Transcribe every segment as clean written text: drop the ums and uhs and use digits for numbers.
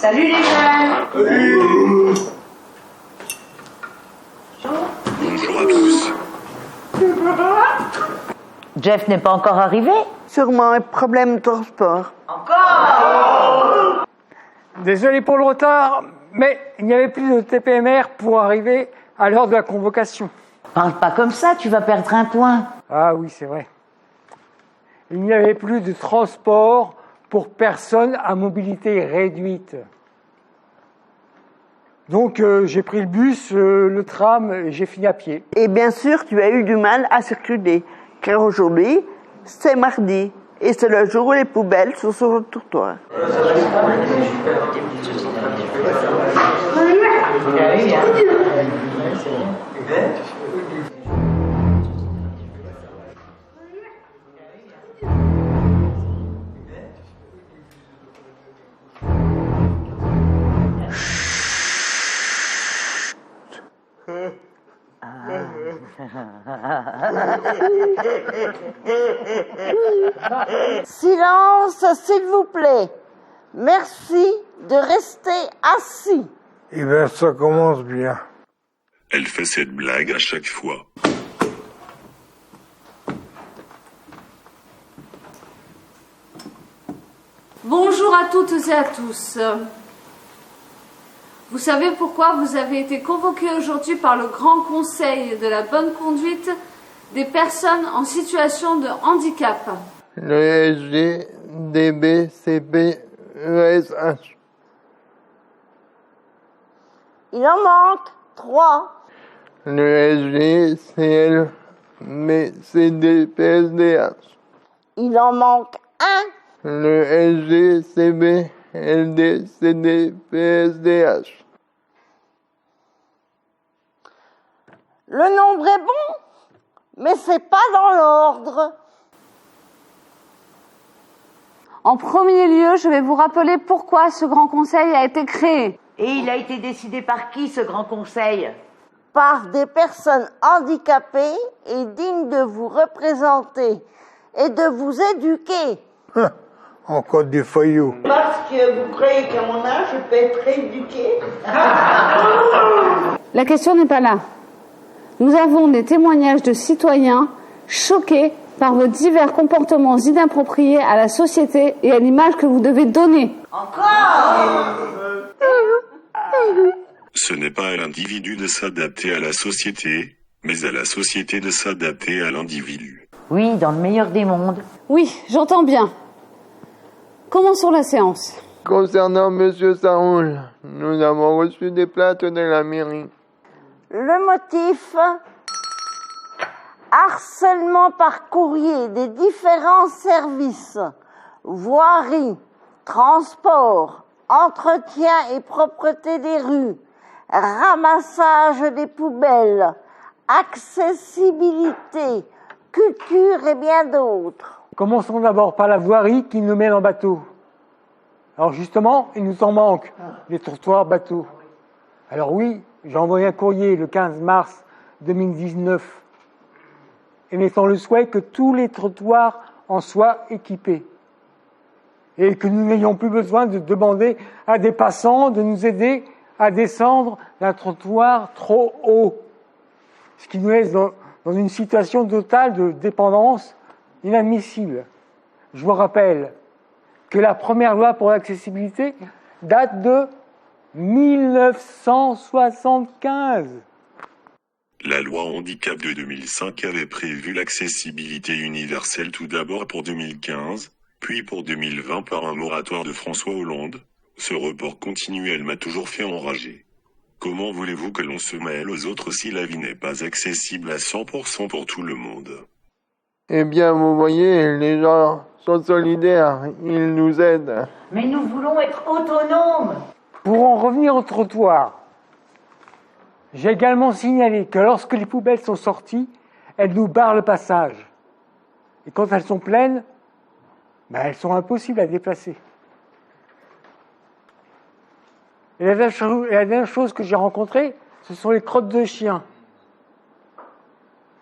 Salut les jeunes. Bonjour à tous. Jeff n'est pas encore arrivé? Sûrement un problème de transport. Encore? Désolé pour le retard, mais il n'y avait plus de TPMR pour arriver à l'heure de la convocation. Parle pas comme ça, tu vas perdre un point. Ah oui, c'est vrai. Il n'y avait plus de transport pour personnes à mobilité réduite. Donc j'ai pris le bus, le tram et j'ai fini à pied. Et bien sûr, tu as eu du mal à circuler, car aujourd'hui, c'est mardi, et c'est le jour où les poubelles sont sur le trottoir. Silence, s'il vous plaît. Merci de rester assis. Eh bien, ça commence bien. Elle fait cette blague à chaque fois. Bonjour à toutes et à tous. Vous savez pourquoi vous avez été convoqués aujourd'hui par le Grand Conseil de la bonne conduite des personnes en situation de handicap? Le SG, DB, CP, ESH. Il en manque 3. Le SG, CL, CD, PSDH. Il en manque 1. Le SG, CB, LD, CD, PSDH. Le nombre est bon, mais c'est pas dans l'ordre. En premier lieu, je vais vous rappeler pourquoi ce Grand Conseil a été créé. Et il a été décidé par qui, ce grand conseil? Par des personnes handicapées et dignes de vous représenter et de vous éduquer. Encore des faillots. Parce que vous croyez qu'à mon âge, je peux être rééduquée? La question n'est pas là. Nous avons des témoignages de citoyens choqués par vos divers comportements inappropriés à la société et à l'image que vous devez donner. Ce n'est pas à l'individu de s'adapter à la société, mais à la société de s'adapter à l'individu. Oui, dans le meilleur des mondes. Oui, j'entends bien. Commençons la séance. Concernant Monsieur Saoul, nous avons reçu des plaintes de la mairie. Le motif: harcèlement par courrier des différents services, voirie, transport, entretien et propreté des rues, ramassage des poubelles, accessibilité, culture et bien d'autres. Commençons d'abord par la voirie qui nous mène en bateau. Alors justement, il nous en manque, les trottoirs bateaux. Alors oui, j'ai envoyé un courrier le 15 mars 2019 émettant le souhait que tous les trottoirs en soient équipés et que nous n'ayons plus besoin de demander à des passants de nous aider à descendre d'un trottoir trop haut, ce qui nous laisse dans une situation totale de dépendance inadmissible. Je vous rappelle que la première loi pour l'accessibilité date de 1975. La loi handicap de 2005 avait prévu l'accessibilité universelle tout d'abord pour 2015, puis pour 2020 par un moratoire de François Hollande. Ce report continuel m'a toujours fait enrager. Comment voulez-vous que l'on se mêle aux autres si la vie n'est pas accessible à 100% pour tout le monde? Eh bien, vous voyez, les gens sont solidaires, ils nous aident. Mais nous voulons être autonomes. Pour en revenir au trottoir, j'ai également signalé que lorsque les poubelles sont sorties, elles nous barrent le passage. Et quand elles sont pleines, elles sont impossibles à déplacer. Et la dernière chose que j'ai rencontrée, ce sont les crottes de chiens.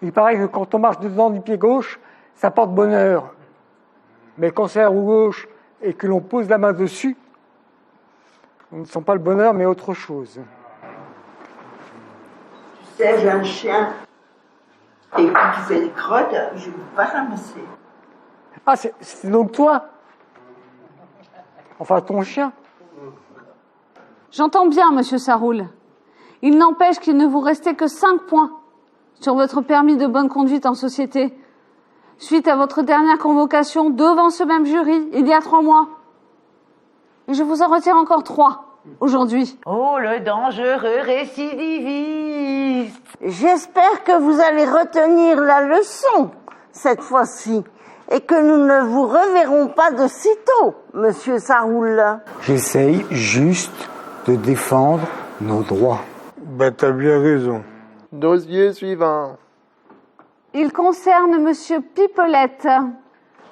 Il paraît que quand on marche dedans du pied gauche, ça porte bonheur. Mais quand c'est la roue gauche et que l'on pose la main dessus, ne sont pas le bonheur, mais autre chose. Tu sais, j'ai un chien. Et quand il fait des crottes, je ne peux pas ramasser. Ah, c'est donc toi? Enfin, ton chien? J'entends bien, monsieur Saroul. Il n'empêche qu'il ne vous restait que 5 points sur votre permis de bonne conduite en société, suite à votre dernière convocation devant ce même jury, il y a 3 mois. Et je vous en retire encore 3 aujourd'hui. Oh, le dangereux récidiviste! J'espère que vous allez retenir la leçon cette fois-ci et que nous ne vous reverrons pas de sitôt, monsieur Saroul. J'essaye juste de défendre nos droits. Bah, t'as bien raison. Dossier suivant. Il concerne monsieur Pipelette.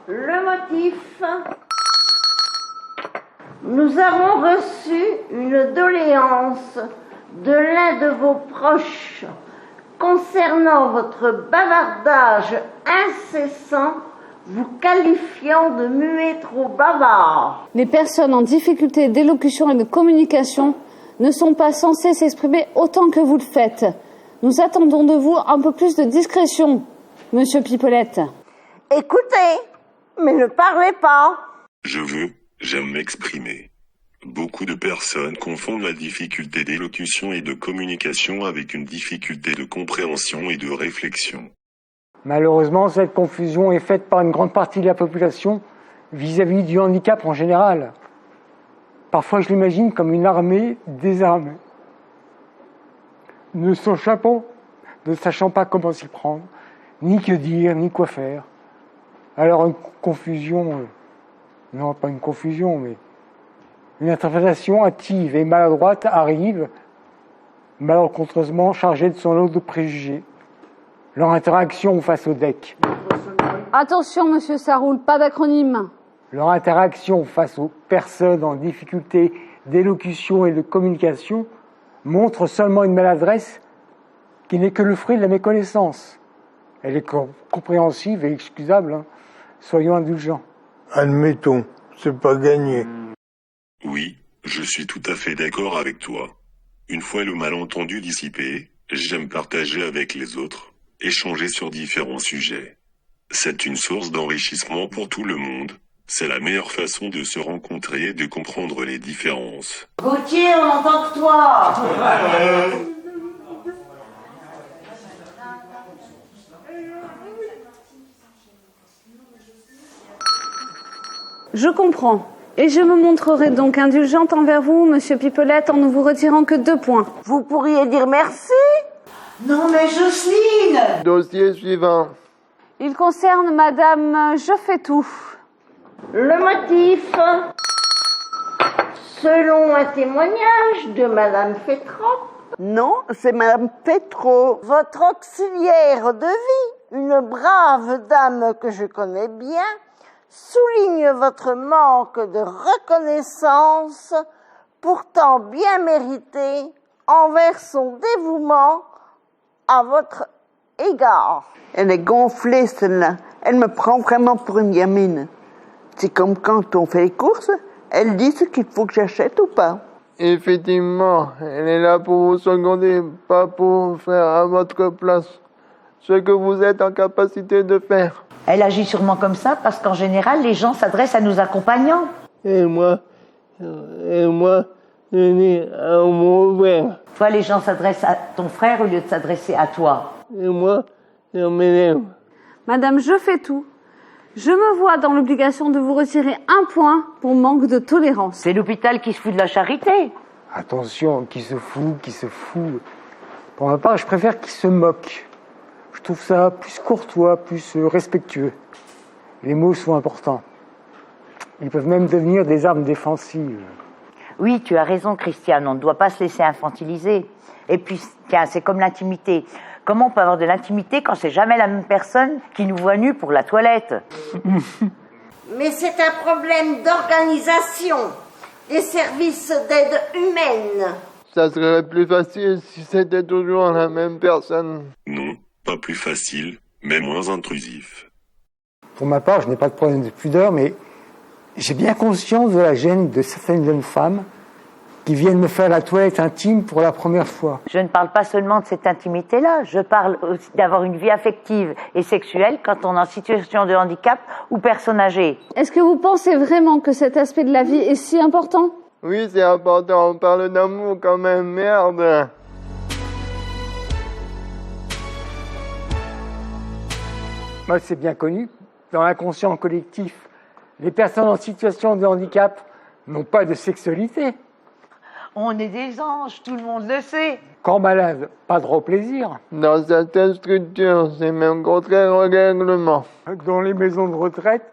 Le motif. Nous avons reçu une doléance de l'un de vos proches concernant votre bavardage incessant, vous qualifiant de muet trop bavard. Les personnes en difficulté d'élocution et de communication ne sont pas censées s'exprimer autant que vous le faites. Nous attendons de vous un peu plus de discrétion, monsieur Pipelette. Écoutez, mais ne parlez pas. J'aime m'exprimer. Beaucoup de personnes confondent la difficulté d'élocution et de communication avec une difficulté de compréhension et de réflexion. Malheureusement, cette confusion est faite par une grande partie de la population vis-à-vis du handicap en général. Parfois, je l'imagine comme une armée désarmée, ne sachant pas comment s'y prendre, ni que dire, ni quoi faire. Alors une confusion, non pas une confusion, mais une interprétation hâtive et maladroite arrive, malencontreusement chargée de son lot de préjugés. Leur interaction face au DEC. Attention, monsieur Saroul, pas d'acronyme. Leur interaction face aux personnes en difficulté d'élocution et de communication montre seulement une maladresse qui n'est que le fruit de la méconnaissance. Elle est compréhensive et excusable, hein. Soyons indulgents. Admettons, c'est pas gagné. Oui, je suis tout à fait d'accord avec toi. Une fois le malentendu dissipé, j'aime partager avec les autres, échanger sur différents sujets. C'est une source d'enrichissement pour tout le monde. C'est la meilleure façon de se rencontrer et de comprendre les différences. Gauthier, on entend que toi! Je comprends. Et je me montrerai donc indulgente envers vous, monsieur Pipelette, en ne vous retirant que 2 points. Vous pourriez dire merci. Non mais Jocelyne! Dossier suivant. Il concerne madame Je fais tout. Le motif. Selon un témoignage de madame Fétrop. Non, c'est madame Pétro. Votre auxiliaire de vie, une brave dame que je connais bien, souligne votre manque de reconnaissance, pourtant bien mérité, envers son dévouement à votre égard. Elle est gonflée, celle-là. Elle me prend vraiment pour une gamine. C'est comme quand on fait les courses, elle dit ce qu'il faut que j'achète ou pas. Effectivement, elle est là pour vous seconder, pas pour faire à votre place ce que vous êtes en capacité de faire. Elle agit sûrement comme ça parce qu'en général, les gens s'adressent à nos accompagnants. Et moi, je dis à mon frère. Toi, les gens s'adressent à ton frère au lieu de s'adresser à toi. Et moi, je m'énerve. Madame Je fais tout. Je me vois dans l'obligation de vous retirer 1 point pour manque de tolérance. C'est l'hôpital qui se fout de la charité. Attention, qui se fout. Pour ma part, je préfère qu'il se moque. Je trouve ça plus courtois, plus respectueux. Les mots sont importants. Ils peuvent même devenir des armes défensives. Oui, tu as raison, Christiane, on ne doit pas se laisser infantiliser. Et puis, tiens, c'est comme l'intimité. Comment on peut avoir de l'intimité quand c'est jamais la même personne qui nous voit nus pour la toilette? Mais c'est un problème d'organisation des services d'aide humaine. Ça serait plus facile si c'était toujours la même personne. Non, pas plus facile, mais moins intrusif. Pour ma part, je n'ai pas de problème de pudeur, mais j'ai bien conscience de la gêne de certaines jeunes femmes qui viennent me faire la toilette intime pour la première fois. Je ne parle pas seulement de cette intimité-là, je parle aussi d'avoir une vie affective et sexuelle quand on est en situation de handicap ou personne âgée. Est-ce que vous pensez vraiment que cet aspect de la vie est si important? Oui, c'est important, on parle d'amour quand même, merde. Moi, c'est bien connu, dans l'inconscient collectif, les personnes en situation de handicap n'ont pas de sexualité. On est des anges, tout le monde le sait. Quand malade, pas droit au plaisir. Dans certaines structures, c'est même contraire au règlement. Dans les maisons de retraite,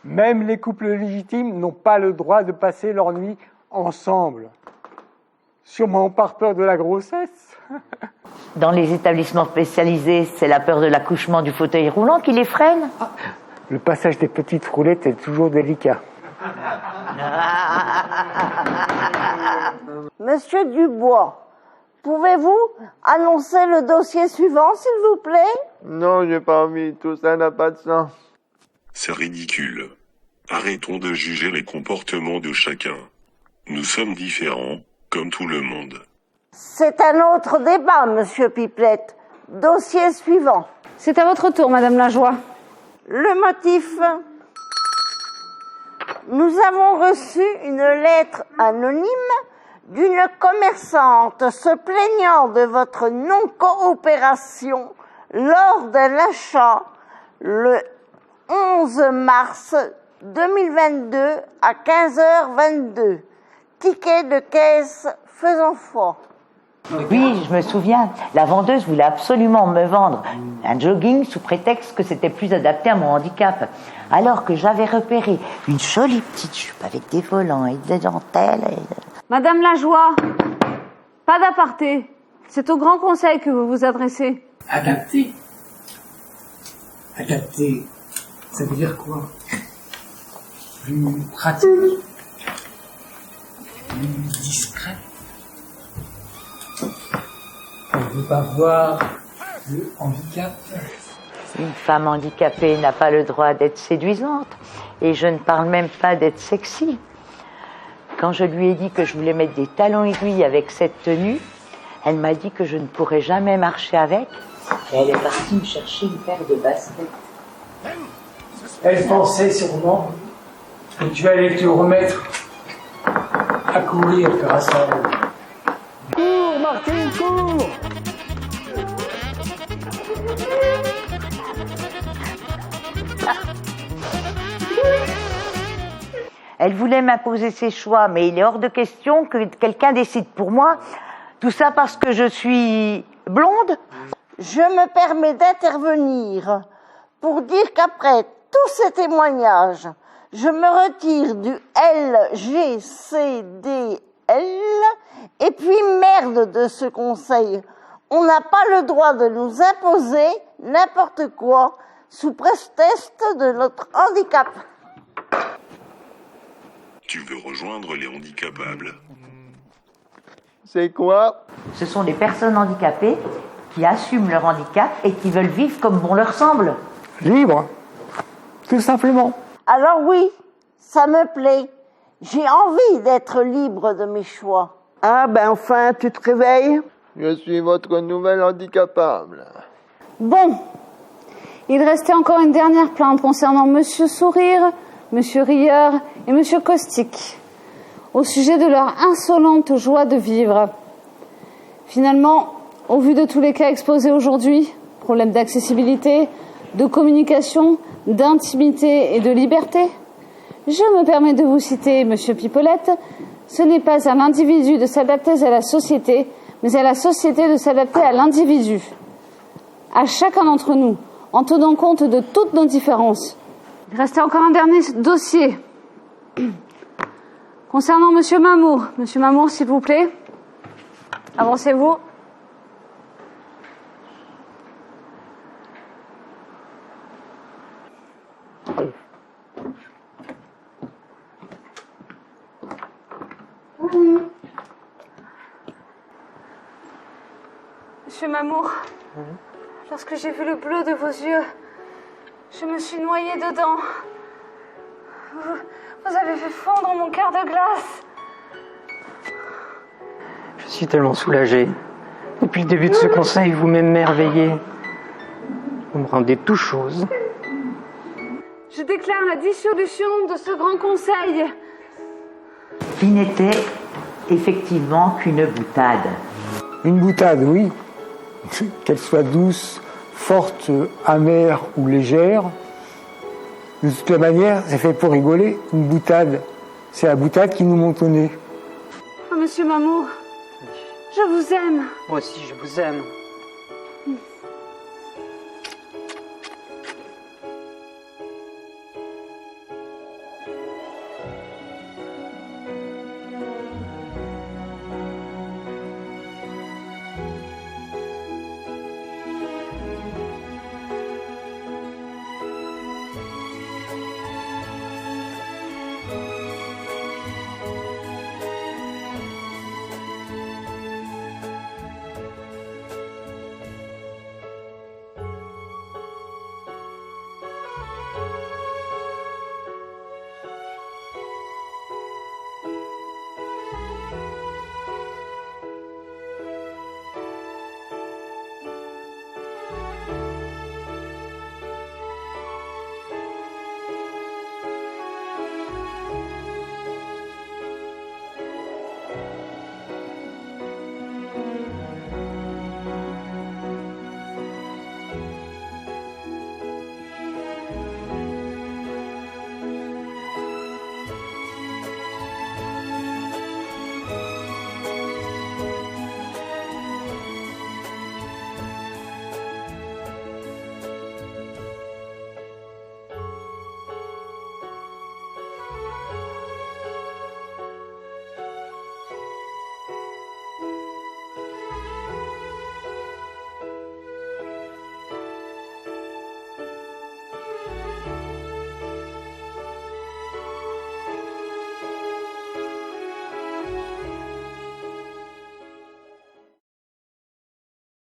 même les couples légitimes n'ont pas le droit de passer leur nuit ensemble. Sûrement par peur de la grossesse. Dans les établissements spécialisés, c'est la peur de l'accouchement du fauteuil roulant qui les freine. Le passage des petites roulettes est toujours délicat. Monsieur Dubois, pouvez-vous annoncer le dossier suivant, s'il vous plaît? Non, j'ai pas envie, tout ça n'a pas de sens. C'est ridicule. Arrêtons de juger les comportements de chacun. Nous sommes différents, comme tout le monde. C'est un autre débat, monsieur Pipelette. Dossier suivant. C'est à votre tour, Madame Lajoie. Le motif. Nous avons reçu une lettre anonyme d'une commerçante se plaignant de votre non-coopération lors de l'achat le 11 mars 2022 à 15h22. Ticket de caisse faisant foi. Oui, je me souviens. La vendeuse voulait absolument me vendre un jogging sous prétexte que c'était plus adapté à mon handicap. Alors que j'avais repéré une jolie petite jupe avec des volants et des dentelles. Madame Lajoie, pas d'aparté. C'est au Grand Conseil que vous vous adressez. Adapté. Adapté, ça veut dire quoi? Plus pratique, plus discret. On ne veut pas voir le handicap. Une femme handicapée n'a pas le droit d'être séduisante. Et je ne parle même pas d'être sexy. Quand je lui ai dit que je voulais mettre des talons aiguilles avec cette tenue, elle m'a dit que je ne pourrais jamais marcher avec. Et elle est partie me chercher une paire de baskets. Elle pensait sûrement que tu allais te remettre à courir grâce à elle. Cours, Martine, cours! Elle voulait m'imposer ses choix, mais il est hors de question que quelqu'un décide pour moi. Tout ça parce que je suis blonde? Je me permets d'intervenir pour dire qu'après tous ces témoignages, je me retire du LGCDL et puis merde de ce conseil. On n'a pas le droit de nous imposer n'importe quoi sous prétexte de notre handicap. Tu veux rejoindre les handicapables? C'est quoi? Ce sont des personnes handicapées qui assument leur handicap et qui veulent vivre comme bon leur semble. Libre, tout simplement. Alors oui, ça me plaît. J'ai envie d'être libre de mes choix. Ah ben enfin, tu te réveilles? Je suis votre nouvelle handicapable. Bon, il restait encore une dernière plainte concernant Monsieur Sourire, Monsieur Rieur et Monsieur Caustique, au sujet de leur insolente joie de vivre. Finalement, au vu de tous les cas exposés aujourd'hui, problèmes d'accessibilité, de communication, d'intimité et de liberté, je me permets de vous citer Monsieur Pipelette, ce n'est pas à l'individu de s'adapter à la société, mais à la société de s'adapter à l'individu. À chacun d'entre nous, en tenant compte de toutes nos différences. Il restait encore un dernier dossier. Concernant Monsieur Mamour. Monsieur Mamour, s'il vous plaît. Avancez-vous. Monsieur Mamour, lorsque j'ai vu le bleu de vos yeux, je me suis noyée dedans. Vous avez fait fondre mon cœur de glace. Je suis tellement soulagé. Depuis le début de ce conseil, vous m'émerveillez. Vous me rendez tout chose. Je déclare la dissolution de ce grand conseil. Qui n'était effectivement qu'une boutade. Une boutade, oui. Qu'elle soit douce, forte, amère ou légère. De toute manière, c'est fait pour rigoler. Une boutade, c'est la boutade qui nous monte au nez. Oh, monsieur Mamour, je vous aime. Moi aussi, je vous aime.